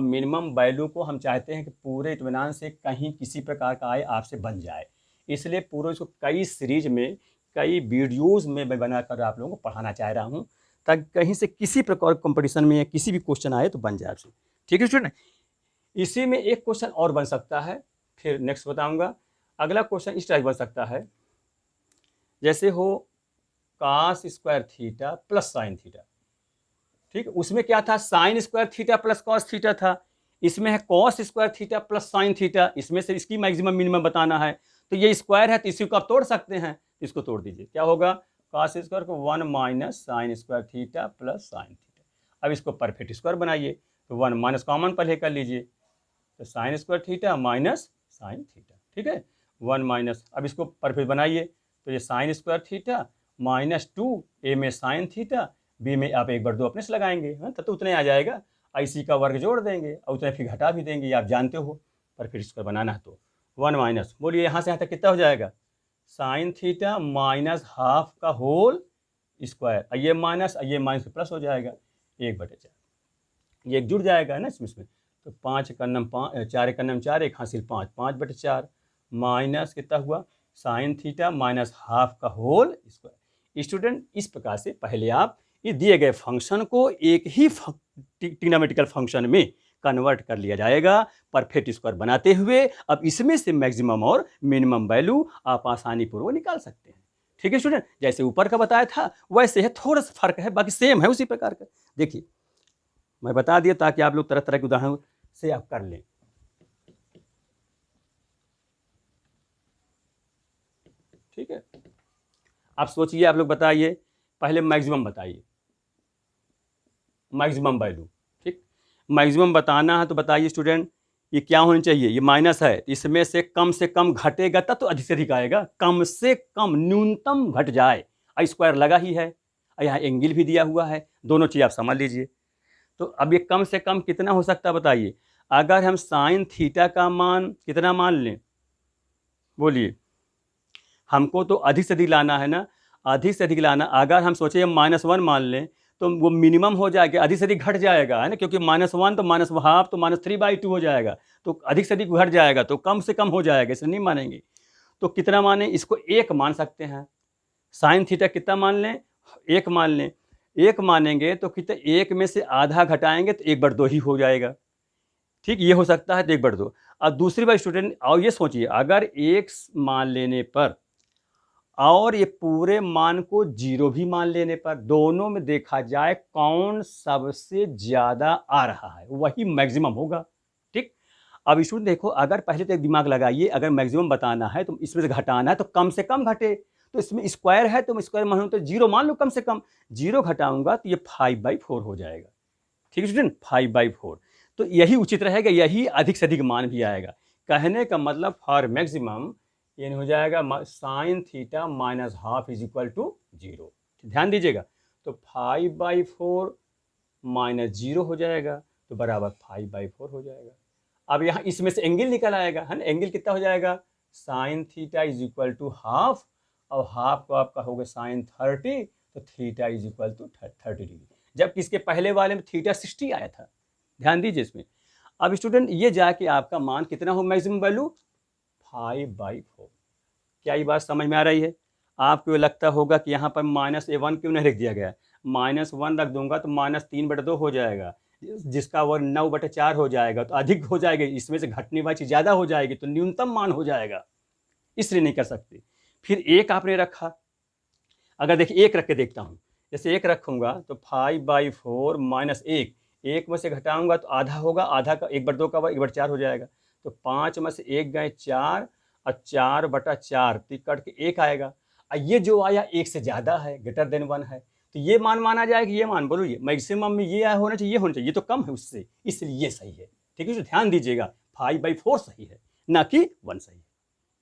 मिनिमम वैल्यू को हम चाहते हैं कि पूरे इत्मीनान से कहीं किसी प्रकार का आए, आपसे बन जाए, इसलिए पूरे इसको कई सीरीज में, कई वीडियोस में मैं बनाकर आप लोगों को पढ़ाना चाह रहा हूँ, ताकि कहीं से किसी प्रकार कंपटीशन में या किसी भी क्वेश्चन आए तो बन जाए आपसे। ठीक है स्टूडेंट, इसी में एक क्वेश्चन और बन सकता है, फिर नेक्स्ट बताऊँगा। अगला क्वेश्चन इस टाइप बन सकता है, जैसे हो cos square theta plus sine theta. ठीक, उसमें क्या था, sign square theta plus cos theta था, इसमें है cos square theta plus sine theta, इसमें से इसकी मैक्सिमम मिनिमम बताना है। तो ये स्क्वायर है, तो इसी को आप तोड़ सकते हैं, इसको तोड़ दीजिए, क्या होगा, कॉस स्क्वायर को 1 minus sign square theta plus sine theta. अब इसको परफेक्ट स्क्वायर बनाइए, तो 1 माइनस कॉमन पहले कर लीजिए, तो sign square theta minus sine theta. ठीक है, 1 माइनस, अब इसको परफेक्ट बनाइए, तो ये साइन स्क्वायर थीटा -2, ए में साइन थीटा, बी में आप 1/2 अपने से लगाएंगे, हाँ, तब तो उतने आ जाएगा, इसी का वर्ग जोड़ देंगे और उतने फिर घटा भी देंगे, आप जानते हो, पर फिर इसको बनाना है तो 1 माइनस, बोलिए यहाँ से यहाँ तक कितना हो जाएगा, साइन थीटा माइनस हाफ का होल स्क्वायर, ये माइनस प्लस हो जाएगा, 1/4, ये एक जुड़ जाएगा ना इसमें। तो 5 का नम 5, 4 का नम 4, एक हासिल 5, 5/4 माइनस कितना हुआ, साइन थीटा माइनस हाफ का होल स्क्वायर। स्टूडेंट, इस प्रकार से पहले आप ये दिए गए फंक्शन को एक ही ट्रिग्नोमेट्रिकल फंक्शन में कन्वर्ट कर लिया जाएगा, परफेक्ट स्क्वायर बनाते हुए। अब इसमें से मैक्सिमम और मिनिमम वैल्यू आप आसानी पूर्वक निकाल सकते हैं। ठीक है स्टूडेंट, जैसे ऊपर का बताया था वैसे है, थोड़ा सा फर्क है, बाकी सेम है उसी प्रकार का। देखिए मैं बता दिया ताकि आप लोग तरह तरह के उदाहरण से आप कर लें। ठीक है, आप सोचिए, आप लोग बताइए, पहले मैक्सिमम बताइए, मैक्सिमम वैल्यू। ठीक, मैक्सिमम बताना है तो बताइए स्टूडेंट, ये क्या होनी चाहिए, ये माइनस है, इसमें से कम घटेगा तब तो अधिक से अधिक आएगा, कम से कम न्यूनतम घट जाए, स्क्वायर लगा ही है, यहाँ एंगल भी दिया हुआ है, दोनों चीज़ आप समझ लीजिए। तो अब ये कम से कम कितना हो सकता है बताइए, अगर हम साइन थीटा का मान कितना मान लें, बोलिए, हमको तो अधिक से अधिक लाना है ना, अधिक से अधिक लाना, अगर हम सोचे -1 मान लें तो वो मिनिमम हो जाएगा, अधिक से अधिक घट जाएगा, है ना, क्योंकि -1 तो माइनस हाफ तो -3/2 हो जाएगा, तो अधिक से अधिक घट जाएगा, तो कम से कम हो जाएगा, इसे नहीं मानेंगे। तो कितना माने, इसको 1 मान सकते हैं, साइन थीटा कितना मान लें, 1 मान लें, 1 मानेंगे तो कितना, 1 में से आधा घटाएंगे तो 1/2 ही हो जाएगा। ठीक, ये हो सकता है तो 1/2। अब दूसरी बात स्टूडेंट, और ये सोचिए, अगर 1 मान लेने पर और ये पूरे मान को 0 भी मान लेने पर, दोनों में देखा जाए कौन सबसे ज्यादा आ रहा है, वही मैक्सिमम होगा। ठीक, अब स्टूडेंट देखो, अगर पहले तो एक दिमाग लगाइए, अगर मैक्सिमम बताना है तो इसमें से घटाना है तो कम से कम घटे, तो इसमें स्क्वायर है तो स्क्वायर मानो तो 0 मान लो, कम से कम 0 घटाऊंगा तो ये 5/4 हो जाएगा। ठीक है स्टूडेंट, 5/4, तो यही उचित रहेगा, यही अधिक से अधिक मान भी आएगा। कहने का मतलब फॉर मैक्सिमम ये हो जाएगा sine theta minus half is equal to 0। ध्यान दीजिएगा, तो 5/4 माइनस 0 हो जाएगा, तो बराबर 5/4 हो जाएगा। अब यहाँ इसमें से एंगल निकल आएगा, है ना, एंगल कितना हो जाएगा, sine theta is equal to half, और हाफ को आपका होगा साइन 30, तो theta is equal to 30 degree. जबकि इसके पहले वाले में थीटा 60 आया था। ध्यान दीजिए इसमें। अब स्टूडेंट ये जाके आपका मान कितना हो मैक्सिमम वैल्यू 5/4। क्या ये बात समझ में आ रही है? आपको लगता होगा कि यहाँ पर -1 क्यों नहीं रख दिया गया? -1 रख दूंगा तो -3/2 हो जाएगा, जिसका वर्ग 9/4 हो जाएगा, तो अधिक हो जाएगा, इसमें से घटने वाली चीज़ ज़्यादा हो जाएगी तो न्यूनतम मान हो जाएगा, इसलिए नहीं कर सकते। फिर 1 आपने रखा, अगर देखिए 1 रख के देखता हूँ, जैसे 1 रखूँगा तो 5/4 - 1, 1 में से घटाऊँगा तो आधा होगा, आधा का 1/2 का वर्ग 1/4 हो जाएगा, तो 5 में से 1 गए 4 और 4/4 तो कट के 1 आएगा। और ये जो आया 1 से ज़्यादा है, ग्रेटर देन 1 है, तो ये मान माना जाएगा, ये मान बोलो, ये मैक्सिमम में ये होना चाहिए, ये होना चाहिए, ये तो कम है उससे, इसलिए ये सही है। ठीक है, तो ध्यान दीजिएगा 5/4 सही है, ना कि 1 सही है।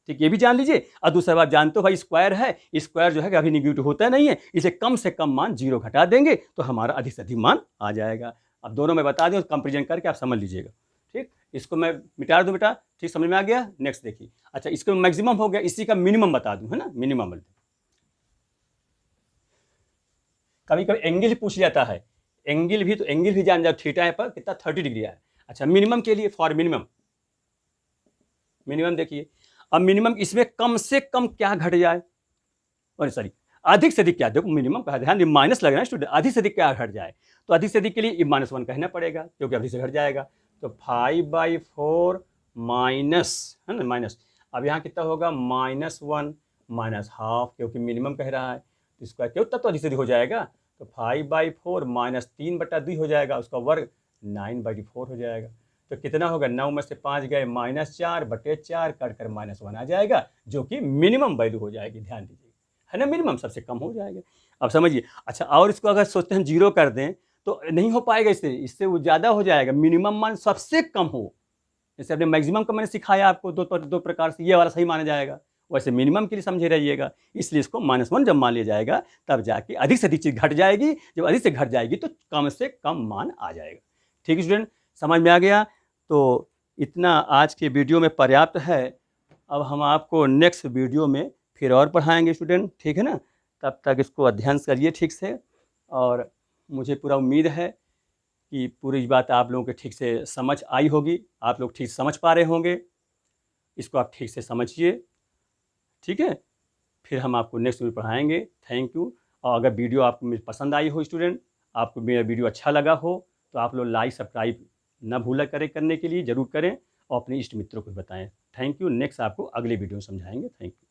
ठीक, ये भी जान लीजिए। और दूसरा बात जानते हो भाई, स्क्वायर है, स्क्वायर जो है कभी निगेटिव होता नहीं है, इसे कम से कम मान 0 घटा देंगे तो हमारा अधिक से अधिक मान आ जाएगा। अब दोनों में बता दें, कंपेरिजन करके आप समझ लीजिएगा। ठीक, इसको मैं मिटा दूं बेटा, ठीक, समझ में आ गया। नेक्स्ट देखिए, अच्छा इसको मैक्सिमम हो गया, इसी का मिनिमम बता दूं, है ना, मिनिमम। कभी कभी एंगल पूछ जाता है, एंगल भी, तो एंगल भी जान जाओ, थीटा है पर कितना 30 डिग्री है। अच्छा मिनिमम के लिए, फॉर मिनिमम, मिनिमम देखिए, अब मिनिमम इसमें कम से कम क्या घट जाए, और सॉरी अधिक से अधिक क्या, देखो मिनिमम का ध्यान, माइनस लग रहा है स्टूडेंट, अधिक से अधिक क्या घट जाए, तो अधिक से अधिक के लिए -1 कहना पड़ेगा क्योंकि अधिक से घट जाएगा, तो 5/4 माइनस, है ना, माइनस, अब यहाँ कितना होगा -1 -½ क्योंकि मिनिमम कह रहा है, तो इसका क्यों, तब तो अधिक से अधिक हो जाएगा, तो 5/4 -3/2 हो जाएगा, उसका वर्ग 9/4 हो जाएगा, तो कितना होगा, 9 में से 5 गए -4/4, कट कर -1 आ जाएगा, जो कि मिनिमम वैल्यू हो जाएगी। ध्यान दीजिए, है ना, मिनिमम सबसे कम हो जाएगा। अब समझिए, अच्छा और इसको अगर सोचते हैं 0 कर दें तो नहीं हो पाएगा, इससे इससे वो ज़्यादा हो जाएगा, मिनिमम मान सबसे कम हो, जैसे अपने मैक्सिमम का मैंने सिखाया आपको दो प्रकार से, ये वाला सही माना जाएगा, वैसे मिनिमम के लिए समझे रहिएगा, इसलिए इसको -1 जब मान लिया जाएगा तब जाके अधिक से अधिक चीज़ घट जाएगी, जब अधिक से घट जाएगी तो कम से कम मान आ जाएगा। ठीक है स्टूडेंट, समझ में आ गया? तो इतना आज के वीडियो में पर्याप्त है। अब हम आपको नेक्स्ट वीडियो में फिर और पढ़ाएंगे स्टूडेंट, ठीक है ना, तब तक इसको अध्ययन करिए ठीक से, और मुझे पूरा उम्मीद है कि पूरी बात आप लोगों के ठीक से समझ आई होगी, आप लोग ठीक से समझ पा रहे होंगे, इसको आप ठीक से समझिए, ठीक है, फिर हम आपको नेक्स्ट वीडियो पढ़ाएंगे। Thank you. और अगर वीडियो आपको मेरी पसंद आई हो स्टूडेंट, आपको मेरा वीडियो अच्छा लगा हो, तो आप लोग लाइक सब्सक्राइब ना भूला करें, करने के लिए ज़रूर करें, और अपने इष्ट मित्रों को बताएं। Thank you. नेक्स्ट आपको अगले वीडियो में समझाएंगे। Thank you.